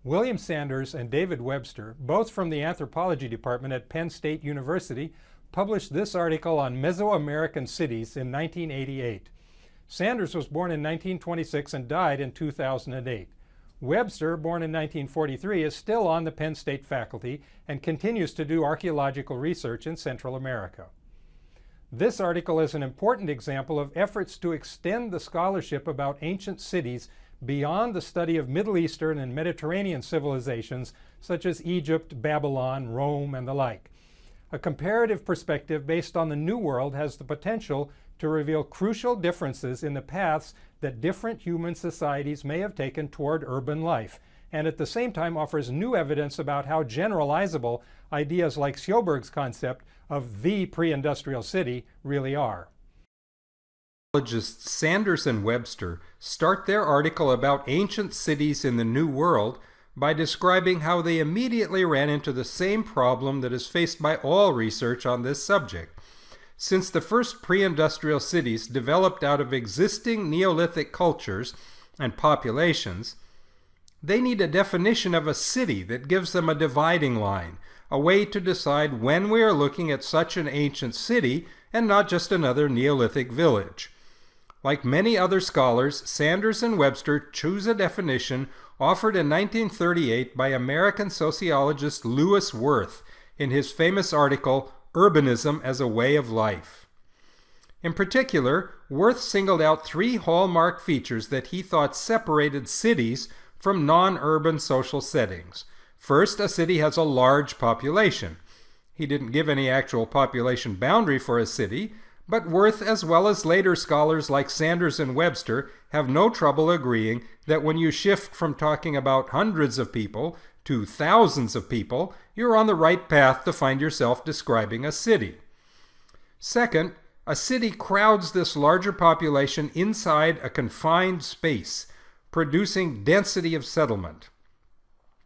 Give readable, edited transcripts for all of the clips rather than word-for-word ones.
William Sanders and David Webster, both from the Anthropology Department at Penn State University, published this article on Mesoamerican cities in 1988. Sanders was born in 1926 and died in 2008. Webster, born in 1943, is still on the Penn State faculty and continues to do archaeological research in Central America. This article is an important example of efforts to extend the scholarship about ancient cities beyond the study of Middle Eastern and Mediterranean civilizations such as Egypt, Babylon, Rome, and the like. A comparative perspective based on the New World has the potential to reveal crucial differences in the paths that different human societies may have taken toward urban life, and at the same time offers new evidence about how generalizable ideas like Sjoberg's concept of the pre-industrial city really are. Anthropologists Sanders and Webster start their article about ancient cities in the New World by describing how they immediately ran into the same problem that is faced by all research on this subject. Since the first pre-industrial cities developed out of existing Neolithic cultures and populations, they need a definition of a city that gives them a dividing line, a way to decide when we are looking at such an ancient city and not just another Neolithic village. Like many other scholars, Sanders and Webster choose a definition offered in 1938 by American sociologist Lewis Wirth in his famous article, Urbanism as a Way of Life. In particular, Wirth singled out three hallmark features that he thought separated cities from non-urban social settings. First, a city has a large population. He didn't give any actual population boundary for a city, but Wirth, as well as later scholars like Sanders and Webster, have no trouble agreeing that when you shift from talking about hundreds of people to thousands of people, you're on the right path to find yourself describing a city. Second, a city crowds this larger population inside a confined space, producing density of settlement.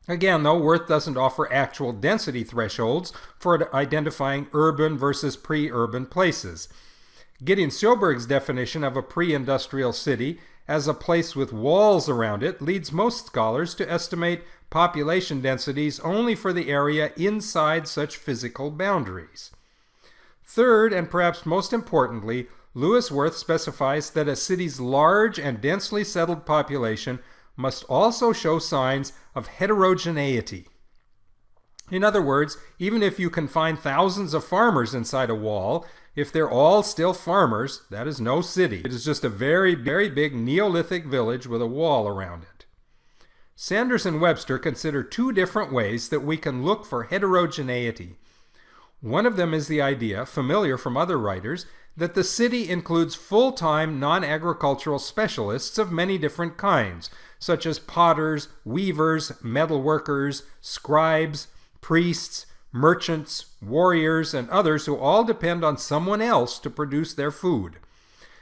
Again, though, Wirth doesn't offer actual density thresholds for identifying urban versus pre-urban places. Gideon Sjoberg's definition of a pre-industrial city as a place with walls around it leads most scholars to estimate population densities only for the area inside such physical boundaries. Third, and perhaps most importantly, Lewis Wirth specifies that a city's large and densely settled population must also show signs of heterogeneity. In other words, even if you can find thousands of farmers inside a wall, if they're all still farmers, that is no city. It is just a very, very big Neolithic village with a wall around it. Sanders and Webster consider two different ways that we can look for heterogeneity. One of them is the idea, familiar from other writers, that the city includes full-time non-agricultural specialists of many different kinds, such as potters, weavers, metalworkers, scribes, priests, merchants, warriors, and others who all depend on someone else to produce their food.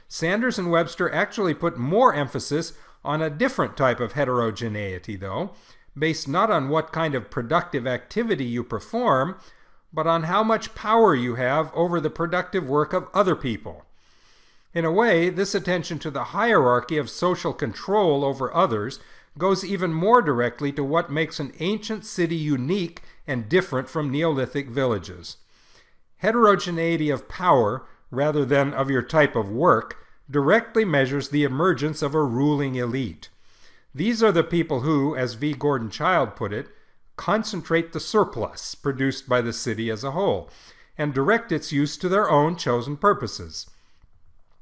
Sanders and Webster actually put more emphasis on a different type of heterogeneity, though, based not on what kind of productive activity you perform, but on how much power you have over the productive work of other people. In a way, this attention to the hierarchy of social control over others goes even more directly to what makes an ancient city unique and different from Neolithic villages. Heterogeneity of power, rather than of your type of work, directly measures the emergence of a ruling elite. These are the people who, as V. Gordon Childe put it, concentrate the surplus produced by the city as a whole, and direct its use to their own chosen purposes.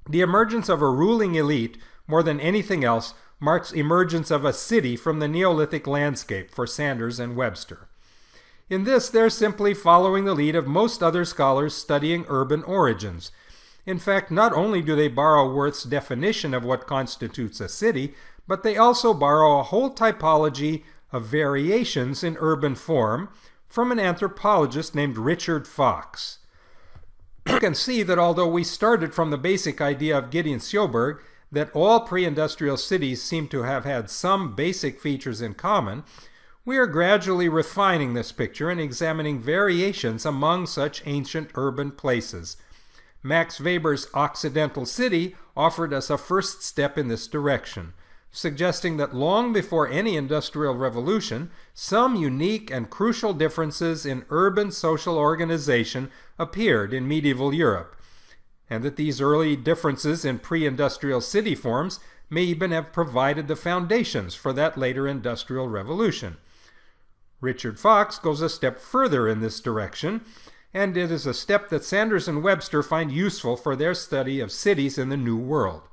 The emergence of a ruling elite, more than anything else, marks emergence of a city from the Neolithic landscape for Sanders and Webster. In this, they're simply following the lead of most other scholars studying urban origins. In fact, not only do they borrow Wirth's definition of what constitutes a city, but they also borrow a whole typology of variations in urban form from an anthropologist named Richard Fox. You can see that although we started from the basic idea of Gideon Sjoberg, that all pre-industrial cities seem to have had some basic features in common, we are gradually refining this picture and examining variations among such ancient urban places. Max Weber's Occidental City offered us a first step in this direction. suggesting that long before any industrial revolution, some unique and crucial differences in urban social organization appeared in medieval Europe, and that these early differences in pre-industrial city forms may even have provided the foundations for that later industrial revolution. Richard Fox goes a step further in this direction, and it is a step that Sanders and Webster find useful for their study of cities in the New World.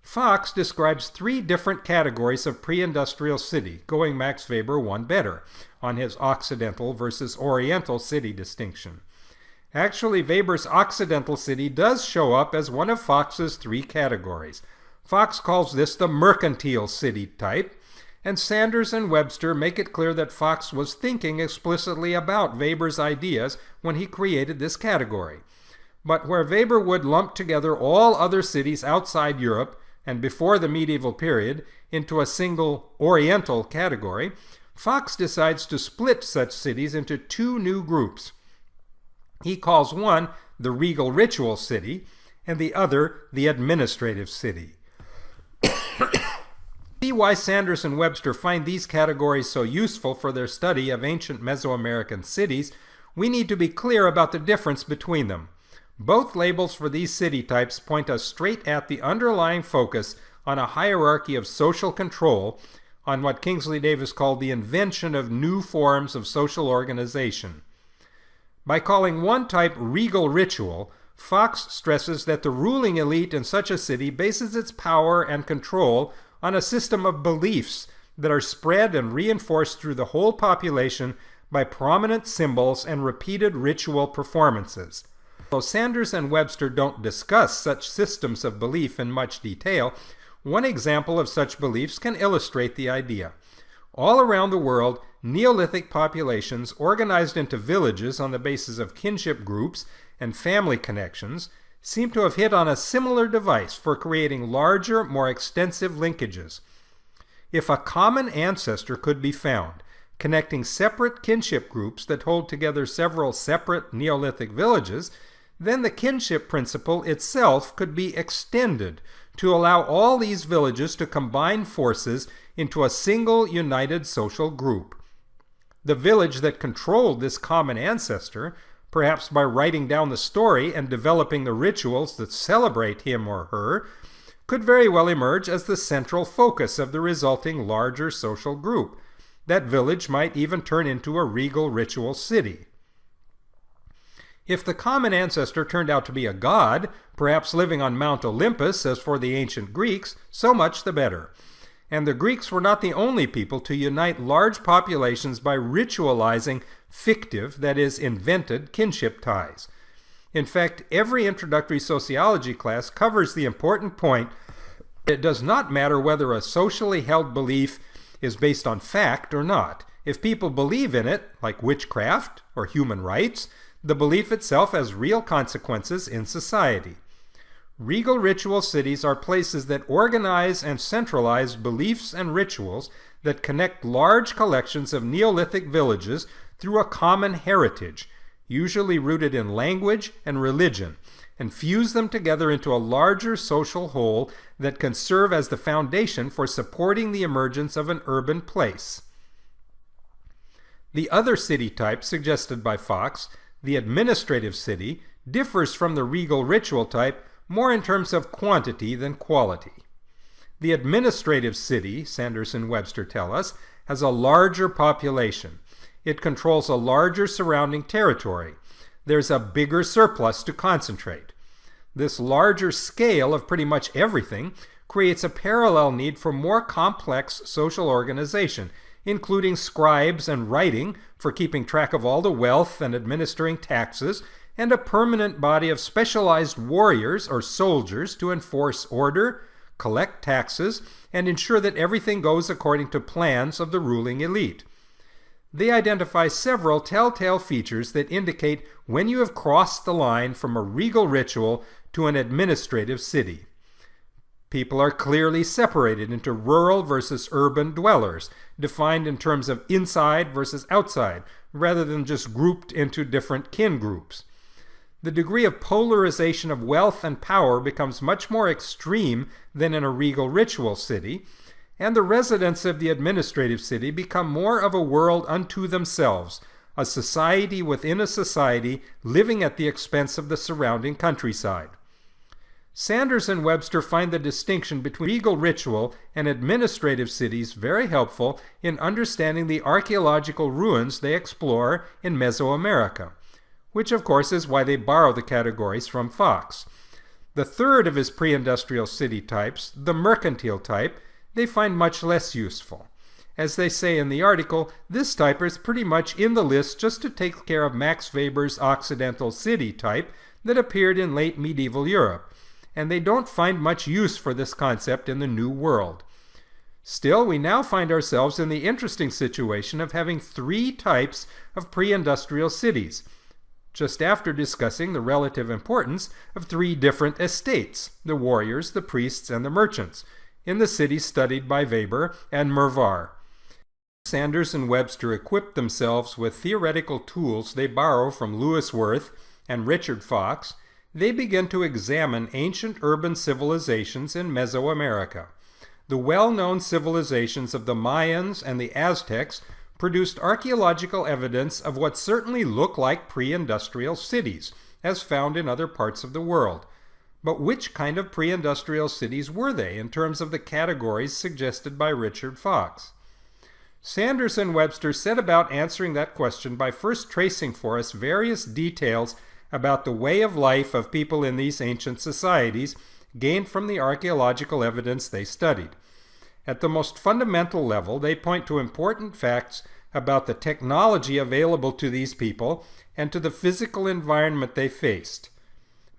Fox describes 3 different categories of pre-industrial city, going Max Weber one better on his Occidental versus Oriental city distinction. Actually, Weber's Occidental city does show up as one of Fox's 3 categories. Fox calls this the mercantile city type, and Sanders and Webster make it clear that Fox was thinking explicitly about Weber's ideas when he created this category. But where Weber would lump together all other cities outside Europe and before the medieval period into a single Oriental category, Fox decides to split such cities into 2 new groups. He calls one the regal ritual city and the other the administrative city. See why Sanders and Webster find these categories so useful for their study of ancient Mesoamerican cities. We need to be clear about the difference between them. Both labels for these city types point us straight at the underlying focus on a hierarchy of social control, on what Kingsley Davis called the invention of new forms of social organization. By calling one type regal ritual, Fox stresses that the ruling elite in such a city bases its power and control on a system of beliefs that are spread and reinforced through the whole population by prominent symbols and repeated ritual performances. Though Sanders and Webster don't discuss such systems of belief in much detail, one example of such beliefs can illustrate the idea. All around the world, Neolithic populations organized into villages on the basis of kinship groups and family connections seem to have hit on a similar device for creating larger, more extensive linkages. If a common ancestor could be found, connecting separate kinship groups that hold together several separate Neolithic villages, then the kinship principle itself could be extended to allow all these villages to combine forces into a single united social group. The village that controlled this common ancestor, perhaps by writing down the story and developing the rituals that celebrate him or her, could very well emerge as the central focus of the resulting larger social group. That village might even turn into a regal ritual city. If the common ancestor turned out to be a god, perhaps living on Mount Olympus as for the ancient Greeks, so much the better. And the Greeks were not the only people to unite large populations by ritualizing fictive, that is, invented, kinship ties. In fact, every introductory sociology class covers the important point that it does not matter whether a socially held belief is based on fact or not. If people believe in it, like witchcraft or human rights, the belief itself has real consequences in society. Regal ritual cities are places that organize and centralize beliefs and rituals that connect large collections of Neolithic villages through a common heritage, usually rooted in language and religion, and fuse them together into a larger social whole that can serve as the foundation for supporting the emergence of an urban place. The other city type suggested by Fox, the administrative city, differs from the regal ritual type more in terms of quantity than quality. The administrative city, Sanders and Webster tell us, has a larger population. It controls a larger surrounding territory. There's a bigger surplus to concentrate. This larger scale of pretty much everything creates a parallel need for more complex social organization, including scribes and writing for keeping track of all the wealth and administering taxes, and a permanent body of specialized warriors or soldiers to enforce order, collect taxes, and ensure that everything goes according to plans of the ruling elite. They identify several telltale features that indicate when you have crossed the line from a regal ritual to an administrative city. People are clearly separated into rural versus urban dwellers, defined in terms of inside versus outside, rather than just grouped into different kin groups. The degree of polarization of wealth and power becomes much more extreme than in a regal ritual city, and the residents of the administrative city become more of a world unto themselves, a society within a society living at the expense of the surrounding countryside. Sanders and Webster find the distinction between regal ritual and administrative cities very helpful in understanding the archaeological ruins they explore in Mesoamerica, which of course is why they borrow the categories from Fox. The third of his pre-industrial city types, the mercantile type, they find much less useful. As they say in the article, this type is pretty much in the list just to take care of Max Weber's Occidental city type that appeared in late medieval Europe, and they don't find much use for this concept in the New World. Still, we now find ourselves in the interesting situation of having three types of pre-industrial cities, just after discussing the relative importance of three different estates, the warriors, the priests, and the merchants, in the cities studied by Weber and Mervar. Sanders and Webster equip themselves with theoretical tools they borrow from Lewis Worth and Richard Fox. They begin to examine ancient urban civilizations in Mesoamerica. The well-known civilizations of the Mayans and the Aztecs produced archaeological evidence of what certainly look like pre-industrial cities, as found in other parts of the world. But which kind of pre-industrial cities were they in terms of the categories suggested by Richard Fox? Sanders and Webster set about answering that question by first tracing for us various details about the way of life of people in these ancient societies gained from the archaeological evidence they studied. At the most fundamental level, they point to important facts about the technology available to these people and to the physical environment they faced.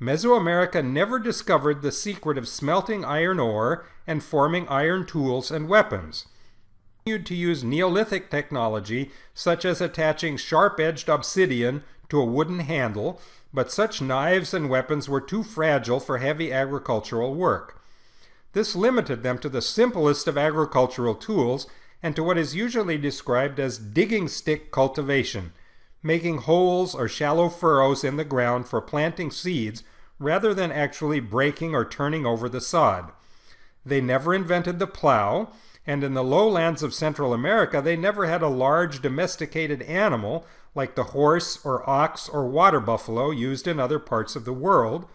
Mesoamerica never discovered the secret of smelting iron ore and forming iron tools and weapons. They continued to use Neolithic technology, such as attaching sharp-edged obsidian to a wooden handle, but such knives and weapons were too fragile for heavy agricultural work. This limited them to the simplest of agricultural tools and to what is usually described as digging stick cultivation, making holes or shallow furrows in the ground for planting seeds rather than actually breaking or turning over the sod. They never invented the plow, and in the lowlands of Central America they never had a large domesticated animal like the horse or ox or water buffalo used in other parts of the world,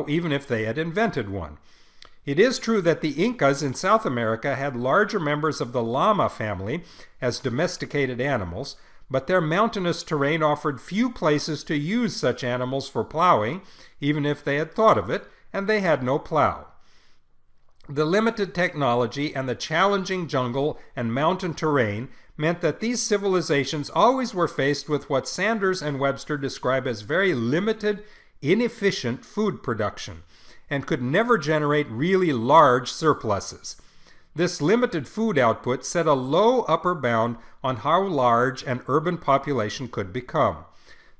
even if they had invented one. It is true that the Incas in South America had larger members of the llama family as domesticated animals, but their mountainous terrain offered few places to use such animals for plowing, even if they had thought of it, and they had no plow. The limited technology and the challenging jungle and mountain terrain meant that these civilizations always were faced with what Sanders and Webster describe as very limited, inefficient food production, and could never generate really large surpluses. This limited food output set a low upper bound on how large an urban population could become.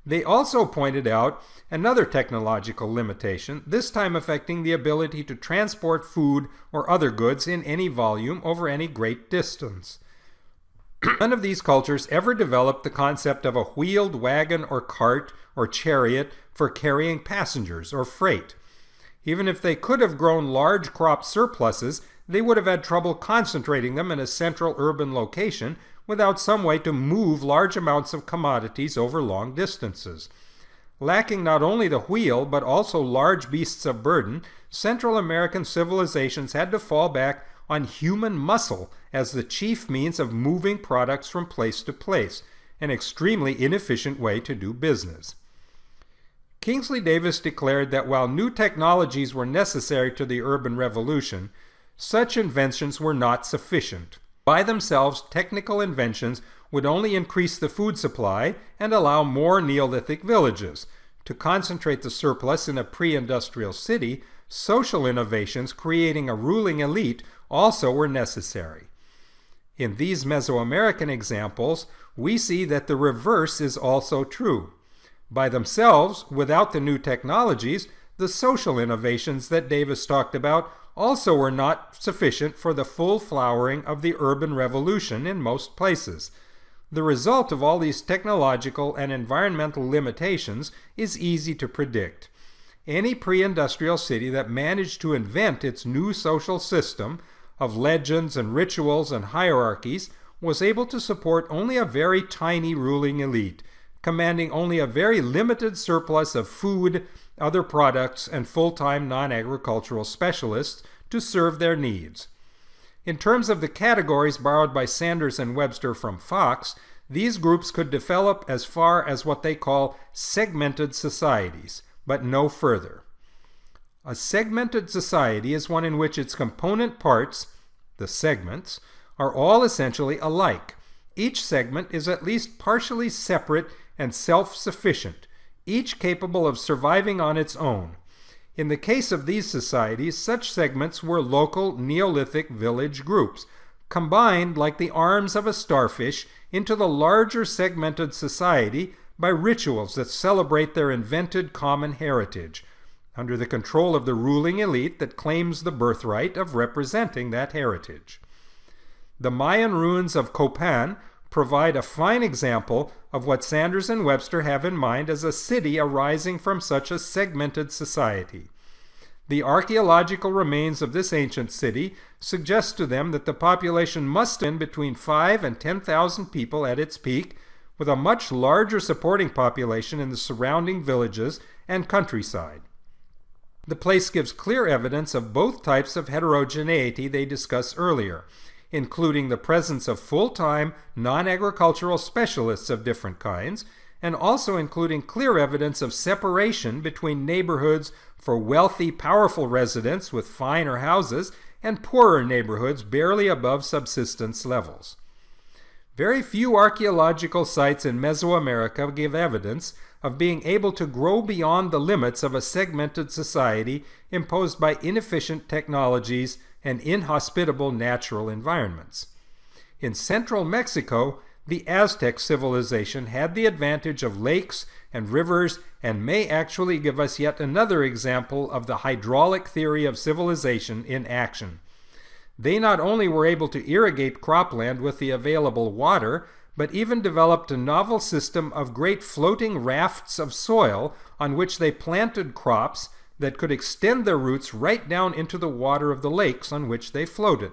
They also pointed out another technological limitation, this time affecting the ability to transport food or other goods in any volume over any great distance. None of these cultures ever developed the concept of a wheeled wagon or cart or chariot for carrying passengers or freight. Even if they could have grown large crop surpluses, they would have had trouble concentrating them in a central urban location without some way to move large amounts of commodities over long distances. Lacking not only the wheel, but also large beasts of burden, Central American civilizations had to fall back on human muscle as the chief means of moving products from place to place, an extremely inefficient way to do business. Kingsley Davis declared that while new technologies were necessary to the urban revolution, such inventions were not sufficient. By themselves, technical inventions would only increase the food supply and allow more Neolithic villages. To concentrate the surplus in a pre-industrial city, social innovations creating a ruling elite also were necessary. In these Mesoamerican examples, we see that the reverse is also true. By themselves, without the new technologies, the social innovations that Davis talked about also were not sufficient for the full flowering of the urban revolution in most places. The result of all these technological and environmental limitations is easy to predict. Any pre-industrial city that managed to invent its new social system of legends and rituals and hierarchies was able to support only a very tiny ruling elite, commanding only a very limited surplus of food, other products, and full-time non-agricultural specialists to serve their needs. In terms of the categories borrowed by Sanders and Webster from Fox, these groups could develop as far as what they call segmented societies, but no further. A segmented society is one in which its component parts, the segments, are all essentially alike. Each segment is at least partially separate and self-sufficient, each capable of surviving on its own. In the case of these societies, such segments were local Neolithic village groups, combined like the arms of a starfish into the larger segmented society by rituals that celebrate their invented common heritage, under the control of the ruling elite that claims the birthright of representing that heritage. The Mayan ruins of Copan provide a fine example of what Sanders and Webster have in mind as a city arising from such a segmented society. The archaeological remains of this ancient city suggest to them that the population must have been between 5,000 and 10,000 people at its peak, with a much larger supporting population in the surrounding villages and countryside. The place gives clear evidence of both types of heterogeneity they discussed earlier, including the presence of full-time, non-agricultural specialists of different kinds, and also including clear evidence of separation between neighborhoods for wealthy, powerful residents with finer houses and poorer neighborhoods barely above subsistence levels. Very few archaeological sites in Mesoamerica give evidence of being able to grow beyond the limits of a segmented society imposed by inefficient technologies and inhospitable natural environments. In central Mexico, the Aztec Civilization had the advantage of lakes and rivers and may actually give us yet another example of the hydraulic theory of civilization in action. They not only were able to irrigate cropland with the available water, but even developed a novel system of great floating rafts of soil on which they planted crops that could extend their roots right down into the water of the lakes on which they floated.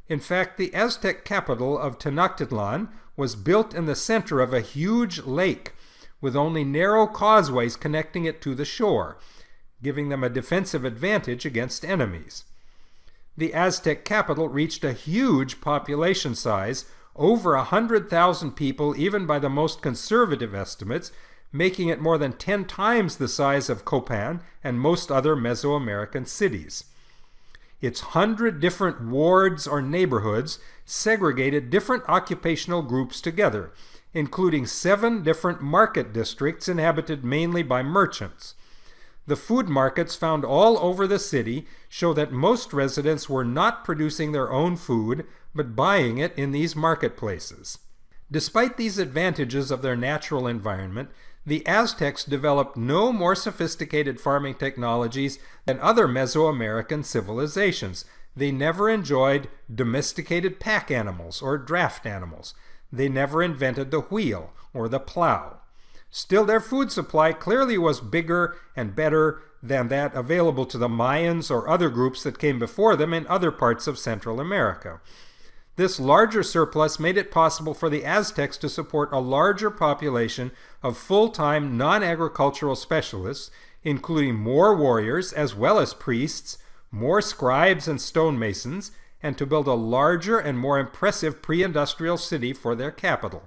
In fact, the Aztec capital of Tenochtitlan was built in the center of a huge lake, with only narrow causeways connecting it to the shore, giving them a defensive advantage against enemies. The Aztec capital reached a huge population size, over 100,000 people even by the most conservative estimates, making it more than 10 times the size of Copan and most other Mesoamerican cities. Its 100 different wards or neighborhoods segregated different occupational groups together, including 7 different market districts inhabited mainly by merchants. The food markets found all over the city show that most residents were not producing their own food, but buying it in these marketplaces. Despite these advantages of their natural environment, the Aztecs developed no more sophisticated farming technologies than other Mesoamerican civilizations. They never enjoyed domesticated pack animals or draft animals. They never invented the wheel or the plow. Still, their food supply clearly was bigger and better than that available to the Mayans or other groups that came before them in other parts of Central America. This larger surplus made it possible for the Aztecs to support a larger population of full-time non-agricultural specialists, including more warriors as well as priests, more scribes and stonemasons, and to build a larger and more impressive pre-industrial city for their capital.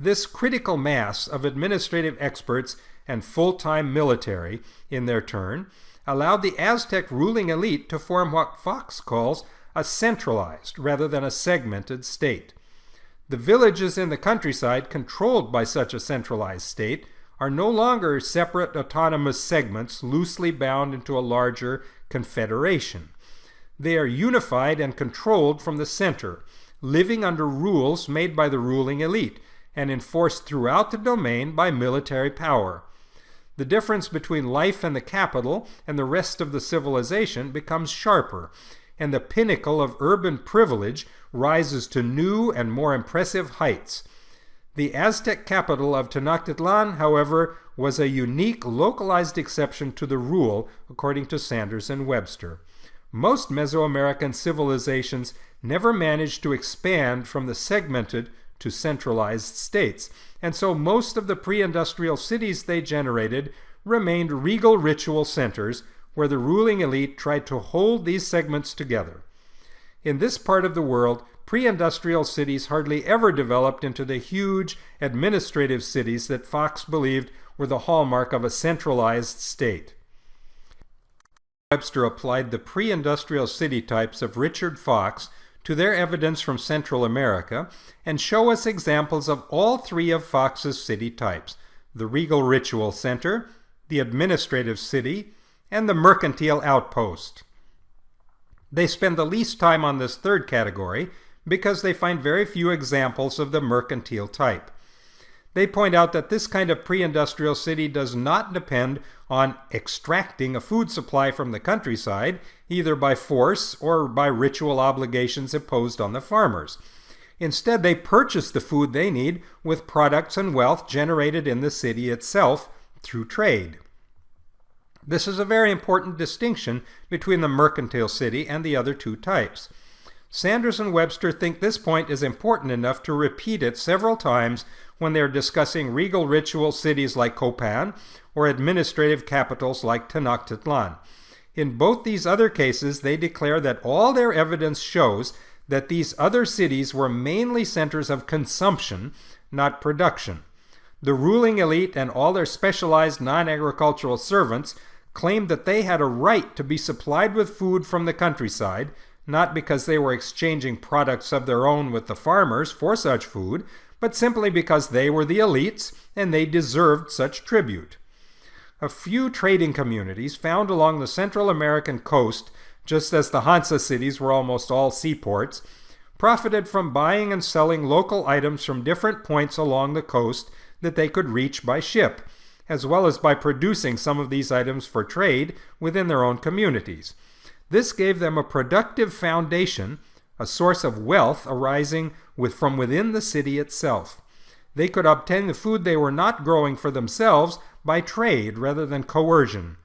This critical mass of administrative experts and full-time military, in their turn, allowed the Aztec ruling elite to form what Fox calls a centralized rather than a segmented state. The villages in the countryside controlled by such a centralized state are no longer separate autonomous segments loosely bound into a larger confederation. They are unified and controlled from the center, living under rules made by the ruling elite and enforced throughout the domain by military power. The difference between life in the capital and the rest of the civilization becomes sharper. and the pinnacle of urban privilege rises to new and more impressive heights. The Aztec capital of Tenochtitlan, however, was a unique, localized exception to the rule, according to Sanders and Webster. Most Mesoamerican civilizations never managed to expand from the segmented to centralized states, and so most of the pre-industrial cities they generated remained regal ritual centers where the ruling elite tried to hold these segments together. In this part of the world, pre-industrial cities hardly ever developed into the huge administrative cities that Fox believed were the hallmark of a centralized state. Webster applied the pre-industrial city types of Richard Fox to their evidence from Central America and show us examples of all three of Fox's city types: the regal ritual center, the administrative city, and the mercantile outpost. They spend the least time on this third category because they find very few examples of the mercantile type. They point out that this kind of pre-industrial city does not depend on extracting a food supply from the countryside, either by force or by ritual obligations imposed on the farmers. Instead, they purchase the food they need with products and wealth generated in the city itself through trade. This is a very important distinction between the mercantile city and the other two types. Sanders and Webster think this point is important enough to repeat it several times when they are discussing regal ritual cities like Copan or administrative capitals like Tenochtitlan. In both these other cases, they declare that all their evidence shows that these other cities were mainly centers of consumption, not production. The ruling elite and all their specialized non-agricultural servants claimed that they had a right to be supplied with food from the countryside, not because they were exchanging products of their own with the farmers for such food, but simply because they were the elites and they deserved such tribute. A few trading communities found along the Central American coast, just as the Hansa cities were almost all seaports, profited from buying and selling local items from different points along the coast that they could reach by ship, as well as by producing some of these items for trade within their own communities. This gave them a productive foundation, a source of wealth arising from within the city itself. They could obtain the food they were not growing for themselves by trade rather than coercion.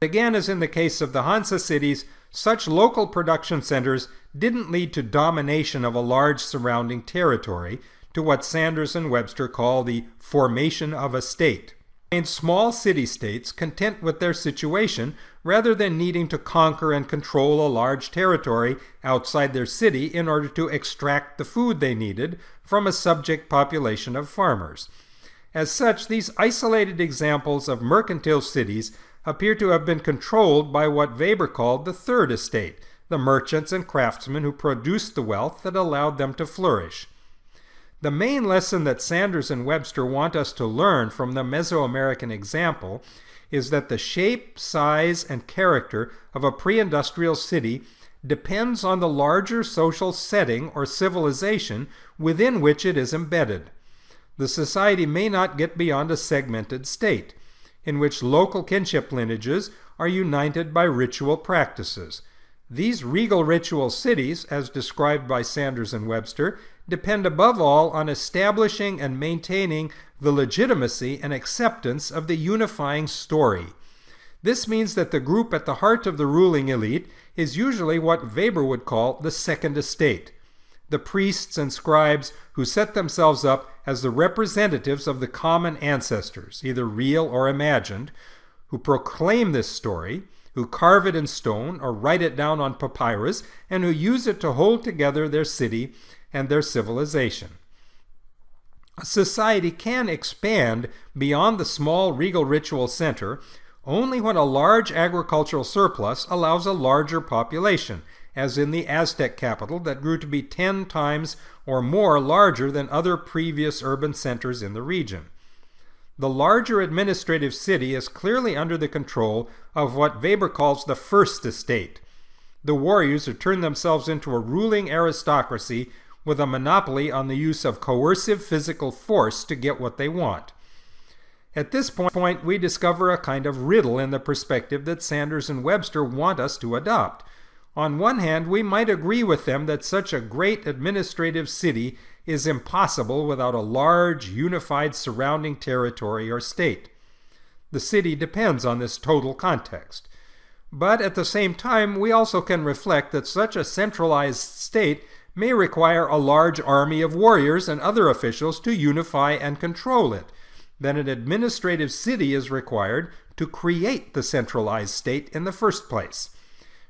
Again, as in the case of the Hansa cities, such local production centers didn't lead to domination of a large surrounding territory, to what Sanders and Webster call the formation of a state. And small city-states content with their situation rather than needing to conquer and control a large territory outside their city in order to extract the food they needed from a subject population of farmers. As such, these isolated examples of mercantile cities appear to have been controlled by what Weber called the third estate, the merchants and craftsmen who produced the wealth that allowed them to flourish. The main lesson that Sanders and Webster want us to learn from the Mesoamerican example is that the shape, size, and character of a pre-industrial city depends on the larger social setting or civilization within which it is embedded. The society may not get beyond a segmented state, in which local kinship lineages are united by ritual practices. These regal ritual cities, as described by Sanders and Webster, depend above all on establishing and maintaining the legitimacy and acceptance of the unifying story. This means that the group at the heart of the ruling elite is usually what Weber would call the second estate, the priests and scribes who set themselves up as the representatives of the common ancestors, either real or imagined, who proclaim this story, who carve it in stone or write it down on papyrus, and who use it to hold together their city and their civilization. A society can expand beyond the small regal ritual center only when a large agricultural surplus allows a larger population, as in the Aztec capital that grew to be 10 times or more larger than other previous urban centers in the region. The larger administrative city is clearly under the control of what Weber calls the first estate, the warriors who turn themselves into a ruling aristocracy with a monopoly on the use of coercive physical force to get what they want. At this point, we discover a kind of riddle in the perspective that Sanders and Webster want us to adopt. On one hand, we might agree with them that such a great administrative city is impossible without a large, unified surrounding territory or state. The city depends on this total context. But at the same time, we also can reflect that such a centralized state may require a large army of warriors and other officials to unify and control it. Then an administrative city is required to create the centralized state in the first place.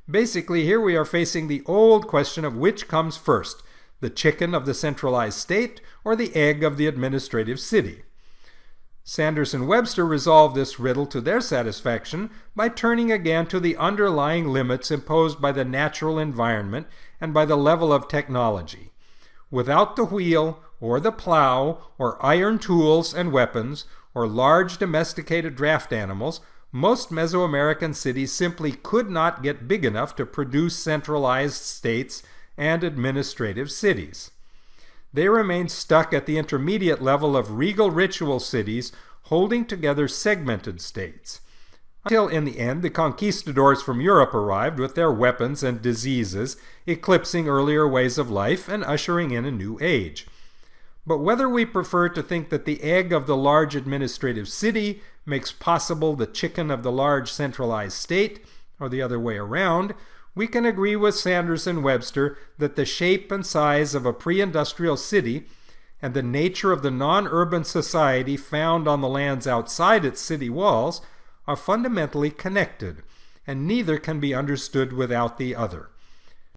Basically, here we are facing the old question of which comes first, the chicken of the centralized state or the egg of the administrative city. Sanders and Webster resolved this riddle to their satisfaction by turning again to the underlying limits imposed by the natural environment and by the level of technology. Without the wheel, or the plow, or iron tools and weapons, or large domesticated draft animals, most Mesoamerican cities simply could not get big enough to produce centralized states and administrative cities. They remained stuck at the intermediate level of regal ritual cities holding together segmented states, until in the end the conquistadors from Europe arrived with their weapons and diseases, eclipsing earlier ways of life and ushering in a new age. But whether we prefer to think that the egg of the large administrative city makes possible the chicken of the large centralized state, or the other way around, we can agree with Sanders and Webster that the shape and size of a pre-industrial city and the nature of the non-urban society found on the lands outside its city walls are fundamentally connected, and neither can be understood without the other.